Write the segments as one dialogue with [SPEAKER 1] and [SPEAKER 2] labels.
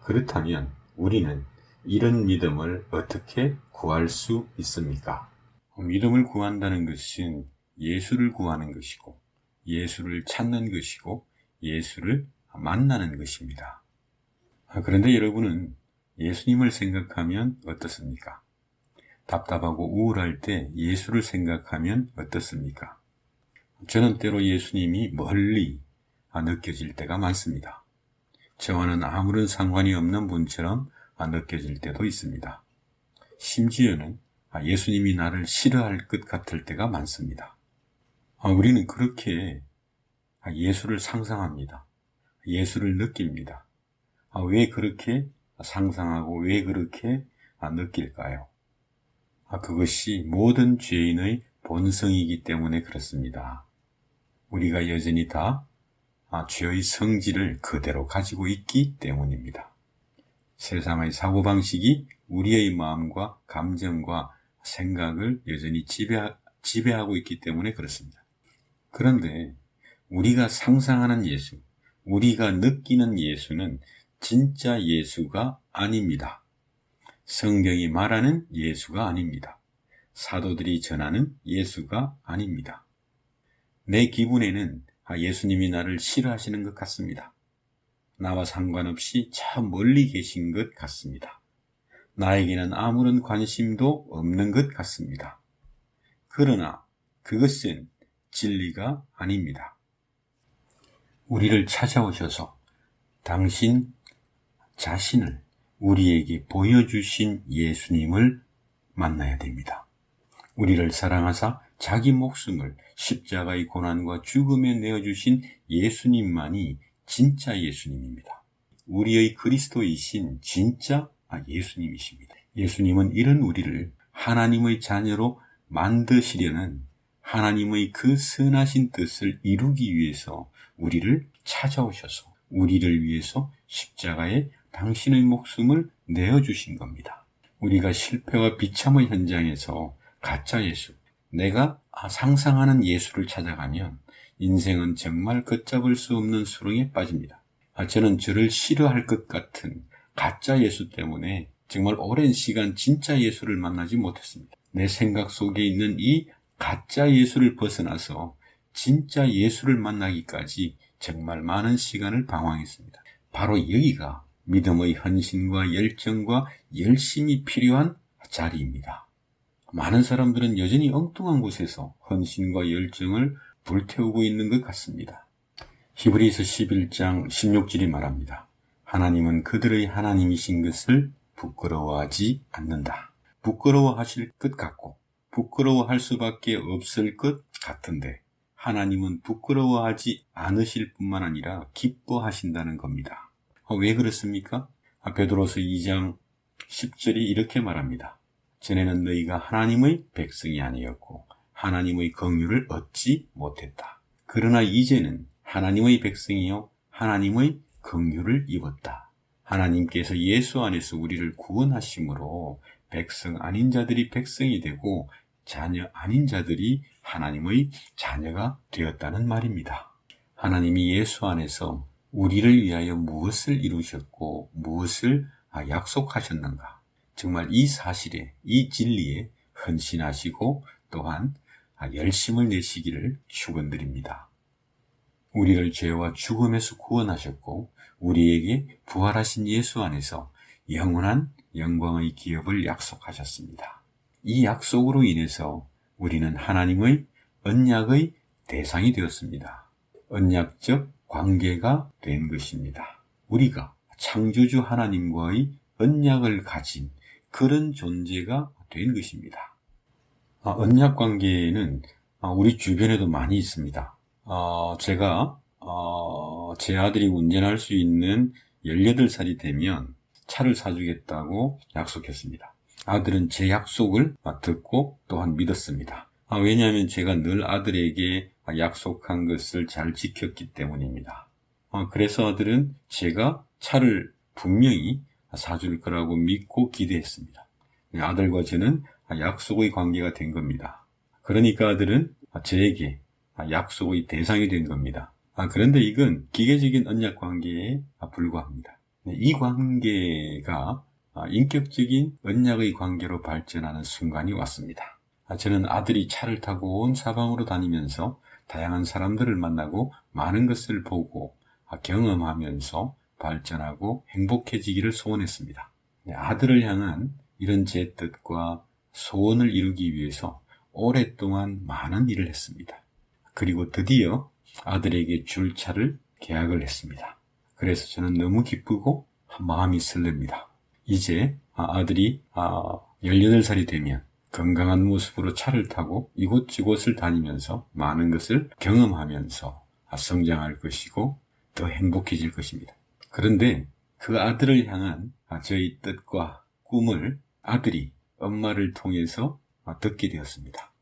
[SPEAKER 1] 그렇다면 우리는 이런 믿음을 어떻게 구할 수 있습니까? 믿음을 구한다는 것은 예수를 구하는 것이고, 예수를 찾는 것이고, 예수를 만나는 것입니다. 그런데 여러분은 예수님을 생각하면 어떻습니까? 답답하고 우울할 때 예수를 생각하면 어떻습니까? 저는 때로 예수님이 멀리 느껴질 때가 많습니다. 저와는 아무런 상관이 없는 분처럼 느껴질 때도 있습니다. 심지어는 예수님이 나를 싫어할 것 같을 때가 많습니다. 우리는 그렇게 예수를 상상합니다. 예수를 느낍니다. 왜 그렇게 상상하고 왜 그렇게 느낄까요? 그것이 모든 죄인의 본성이기 때문에 그렇습니다. 우리가 여전히 다 죄의 성질을 그대로 가지고 있기 때문입니다. 세상의 사고방식이 우리의 마음과 감정과 생각을 여전히 지배하고 있기 때문에 그렇습니다. 그런데 우리가 상상하는 예수, 우리가 느끼는 예수는 진짜 예수가 아닙니다. 성경이 말하는 예수가 아닙니다. 사도들이 전하는 예수가 아닙니다. 내 기분에는 예수님이 나를 싫어하시는 것 같습니다. 나와 상관없이 저 멀리 계신 것 같습니다. 나에게는 아무런 관심도 없는 것 같습니다. 그러나 그것은 진리가 아닙니다. 우리를 찾아오셔서 당신 자신을 우리에게 보여주신 예수님을 만나야 됩니다. 우리를 사랑하사 자기 목숨을 십자가의 고난과 죽음에 내어주신 예수님만이 진짜 예수님입니다. 우리의 그리스도이신 진짜 예수님이십니다. 예수님은 이런 우리를 하나님의 자녀로 만드시려는 하나님의 그 선하신 뜻을 이루기 위해서 우리를 찾아오셔서 우리를 위해서 십자가에 당신의 목숨을 내어주신 겁니다. 우리가 실패와 비참의 현장에서 가짜 예수, 내가 상상하는 예수를 찾아가면 인생은 정말 걷잡을 수 없는 수렁에 빠집니다. 저는 저를 싫어할 것 같은 가짜 예수 때문에 정말 오랜 시간 진짜 예수를 만나지 못했습니다. 내 생각 속에 있는 이 가짜 예수를 벗어나서 진짜 예수를 만나기까지 정말 많은 시간을 방황했습니다. 바로 여기가 믿음의 헌신과 열정과 열심이 필요한 자리입니다. 많은 사람들은 여전히 엉뚱한 곳에서 헌신과 열정을 불태우고 있는 것 같습니다. 히브리서 11장 16절이 말합니다. 하나님은 그들의 하나님이신 것을 부끄러워하지 않는다. 부끄러워하실 것 같고 부끄러워할 수밖에 없을 것 같은데 하나님은 부끄러워하지 않으실 뿐만 아니라 기뻐하신다는 겁니다. 왜 그렇습니까? 베드로서 2장 10절이 이렇게 말합니다. 전에는 너희가 하나님의 백성이 아니었고 하나님의 긍휼을 얻지 못했다. 그러나 이제는 하나님의 백성이요 하나님의 긍휼을 입었다. 하나님께서 예수 안에서 우리를 구원하심으로 백성 아닌 자들이 백성이 되고 자녀 아닌 자들이 하나님의 자녀가 되었다는 말입니다. 하나님이 예수 안에서 우리를 위하여 무엇을 이루셨고 무엇을 약속하셨는가? 정말 이 사실에, 이 진리에 헌신하시고 또한 열심을 내시기를 축원드립니다. 우리를 죄와 죽음에서 구원하셨고 우리에게 부활하신 예수 안에서 영원한 영광의 기업을 약속하셨습니다. 이 약속으로 인해서 우리는 하나님의 언약의 대상이 되었습니다. 언약적 관계가 된 것입니다. 우리가 창조주 하나님과의 언약을 가진 그런 존재가 된 것입니다. 언약 관계는 우리 주변에도 많이 있습니다. 제가 제 아들이 운전할 수 있는 18살이 되면 차를 사주겠다고 약속했습니다. 아들은 제 약속을 듣고 또한 믿었습니다. 왜냐하면 제가 늘 아들에게 약속한 것을 잘 지켰기 때문입니다. 그래서 아들은 제가 차를 분명히 사줄 거라고 믿고 기대했습니다. 아들과 저는 약속의 관계가 된 겁니다. 그러니까 아들은 저에게 약속의 대상이 된 겁니다. 그런데 이건 기계적인 언약 관계에 불과합니다. 이 관계가 인격적인 언약의 관계로 발전하는 순간이 왔습니다. 저는 아들이 차를 타고 온 사방으로 다니면서 다양한 사람들을 만나고 많은 것을 보고 경험하면서 발전하고 행복해지기를 소원했습니다. 아들을 향한 이런 제 뜻과 소원을 이루기 위해서 오랫동안 많은 일을 했습니다. 그리고 드디어 아들에게 줄 차를 계약을 했습니다. 그래서 저는 너무 기쁘고 마음이 설렙니다. 이제 아들이 18살이 되면 건강한 모습으로 차를 타고 이곳저곳을 다니면서 많은 것을 경험하면서 성장할 것이고 더 행복해질 것입니다. 그런데 그 아들을 향한 저희 뜻과 꿈을 아들이 엄마를 통해서 듣게 되었습니다.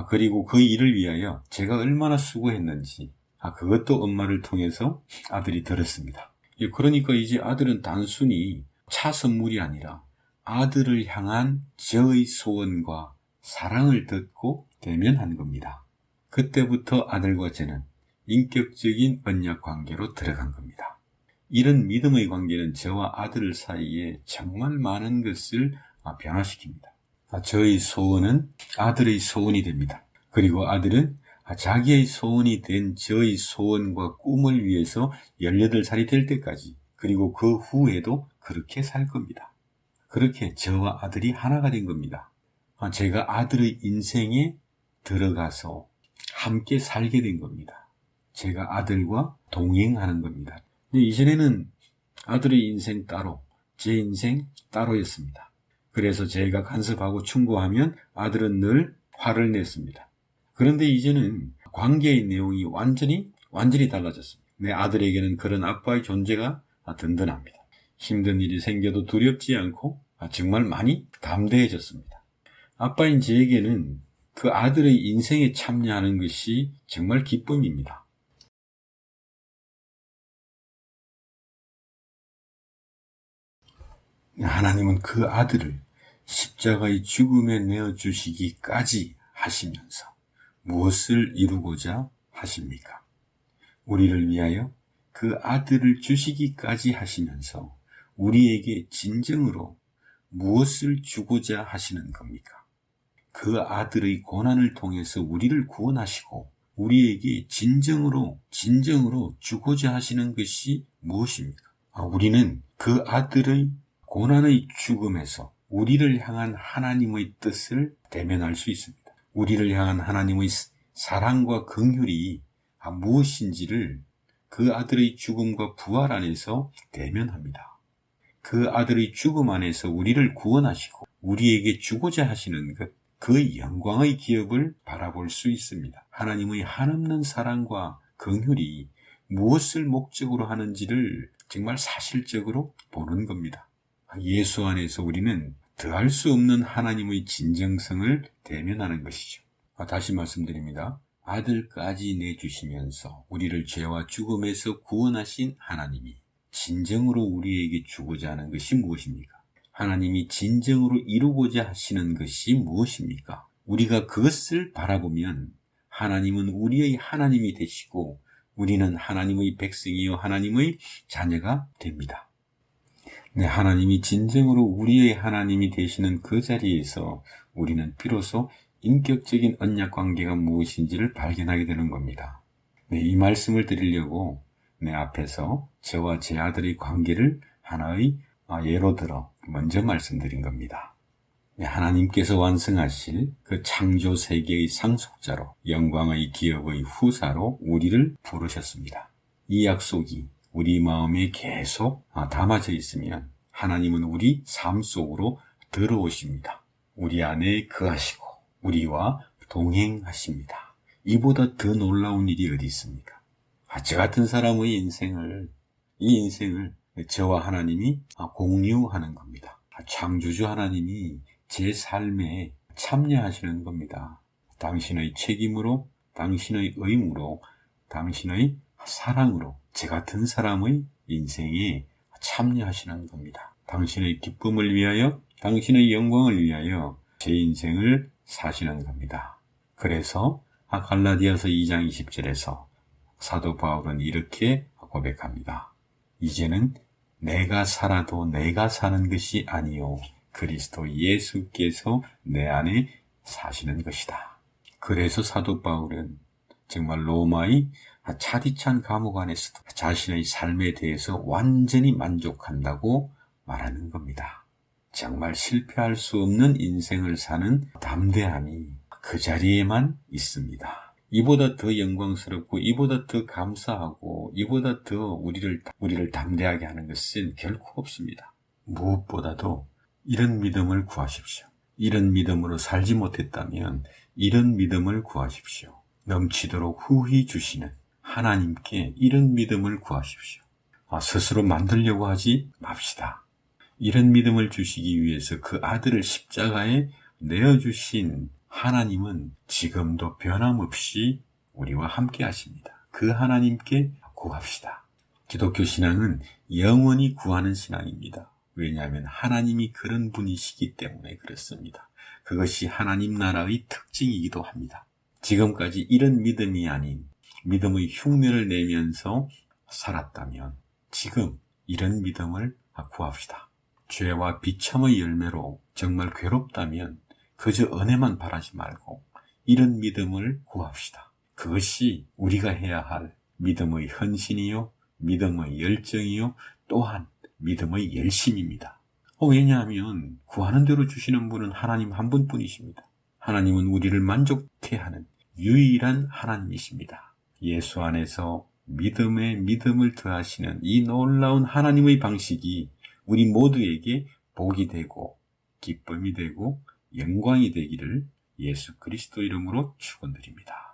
[SPEAKER 1] 그리고 그 일을 위하여 제가 얼마나 수고했는지 그것도 엄마를 통해서 아들이 들었습니다. 그러니까 이제 아들은 단순히 차 선물이 아니라 아들을 향한 저의 소원과 사랑을 듣고 대면한 겁니다. 그때부터 아들과 저는 인격적인 언약 관계로 들어간 겁니다. 이런 믿음의 관계는 저와 아들 사이에 정말 많은 것을 변화시킵니다. 저의 소원은 아들의 소원이 됩니다. 그리고 아들은 자기의 소원이 된 저의 소원과 꿈을 위해서 18살이 될 때까지, 그리고 그 후에도 그렇게 살 겁니다. 그렇게 저와 아들이 하나가 된 겁니다. 제가 아들의 인생에 들어가서 함께 살게 된 겁니다. 제가 아들과 동행하는 겁니다. 근데 이전에는 아들의 인생 따로, 제 인생 따로였습니다. 그래서 제가 간섭하고 충고하면 아들은 늘 화를 냈습니다. 그런데 이제는 관계의 내용이 완전히 달라졌습니다. 내 아들에게는 그런 아빠의 존재가 든든합니다. 힘든 일이 생겨도 두렵지 않고 정말 많이 담대해졌습니다. 아빠인 저에게는 그 아들의 인생에 참여하는 것이 정말 기쁨입니다. 하나님은 그 아들을 십자가의 죽음에 내어주시기까지 하시면서 무엇을 이루고자 하십니까? 우리를 위하여 그 아들을 주시기까지 하시면서 우리에게 진정으로 무엇을 주고자 하시는 겁니까? 그 아들의 고난을 통해서 우리를 구원하시고 우리에게 진정으로 주고자 하시는 것이 무엇입니까? 우리는 그 아들의 고난의 죽음에서 우리를 향한 하나님의 뜻을 대면할 수 있습니다. 우리를 향한 하나님의 사랑과 긍휼이 무엇인지를 그 아들의 죽음과 부활 안에서 대면합니다. 그 아들의 죽음 안에서 우리를 구원하시고 우리에게 주고자 하시는 것, 그 영광의 기업을 바라볼 수 있습니다. 하나님의 한없는 사랑과 긍휼이 무엇을 목적으로 하는지를 정말 사실적으로 보는 겁니다. 예수 안에서 우리는 더할 수 없는 하나님의 진정성을 대면하는 것이죠. 다시 말씀드립니다. 아들까지 내주시면서 우리를 죄와 죽음에서 구원하신 하나님이 진정으로 우리에게 주고자 하는 것이 무엇입니까? 하나님이 진정으로 이루고자 하시는 것이 무엇입니까? 우리가 그것을 바라보면 하나님은 우리의 하나님이 되시고 우리는 하나님의 백성이요 하나님의 자녀가 됩니다. 네, 하나님이 진정으로 우리의 하나님이 되시는 그 자리에서 우리는 비로소 인격적인 언약 관계가 무엇인지를 발견하게 되는 겁니다. 네, 이 말씀을 드리려고 앞에서 저와 제 아들의 관계를 하나의 예로 들어 먼저 말씀드린 겁니다. 네, 하나님께서 완성하실 그 창조 세계의 상속자로 영광의 기업의 후사로 우리를 부르셨습니다. 이 약속이 우리 마음에 계속 담아져 있으면 하나님은 우리 삶 속으로 들어오십니다. 우리 안에 거하시고 우리와 동행하십니다. 이보다 더 놀라운 일이 어디 있습니까? 저 같은 사람의 이 인생을 저와 하나님이 공유하는 겁니다. 창조주 하나님이 제 삶에 참여하시는 겁니다. 당신의 책임으로, 당신의 의무로, 당신의 사랑으로 저 같은 사람의 인생에 참여하시는 겁니다. 당신의 기쁨을 위하여, 당신의 영광을 위하여 제 인생을 사시는 겁니다. 그래서 갈라디아서 2장 20절에서 사도 바울은 이렇게 고백합니다. 이제는 내가 살아도 내가 사는 것이 아니요 그리스도 예수께서 내 안에 사시는 것이다. 그래서 사도 바울은 정말 로마의 차디찬 감옥 안에서도 자신의 삶에 대해서 완전히 만족한다고 말하는 겁니다. 정말 실패할 수 없는 인생을 사는 담대함이 그 자리에만 있습니다. 이보다 더 영광스럽고 이보다 더 감사하고 이보다 더 우리를 담대하게 하는 것은 결코 없습니다. 무엇보다도 이런 믿음을 구하십시오. 이런 믿음으로 살지 못했다면 이런 믿음을 구하십시오. 넘치도록 후히 주시는 하나님께 이런 믿음을 구하십시오. 스스로 만들려고 하지 맙시다. 이런 믿음을 주시기 위해서 그 아들을 십자가에 내어주신 하나님은 지금도 변함없이 우리와 함께 하십니다. 그 하나님께 구합시다. 기독교 신앙은 영원히 구하는 신앙입니다. 왜냐하면 하나님이 그런 분이시기 때문에 그렇습니다. 그것이 하나님 나라의 특징이기도 합니다. 지금까지 이런 믿음이 아닌 믿음의 흉내를 내면서 살았다면 지금 이런 믿음을 구합시다. 죄와 비참의 열매로 정말 괴롭다면 그저 은혜만 바라지 말고 이런 믿음을 구합시다. 그것이 우리가 해야 할 믿음의 헌신이요, 믿음의 열정이요, 또한 믿음의 열심입니다. 왜냐하면 구하는 대로 주시는 분은 하나님 한 분뿐이십니다. 하나님은 우리를 만족케 하는 유일한 하나님이십니다. 예수 안에서 믿음에 믿음을 더하시는 이 놀라운 하나님의 방식이 우리 모두에게 복이 되고 기쁨이 되고 영광이 되기를 예수 그리스도 이름으로 축원드립니다.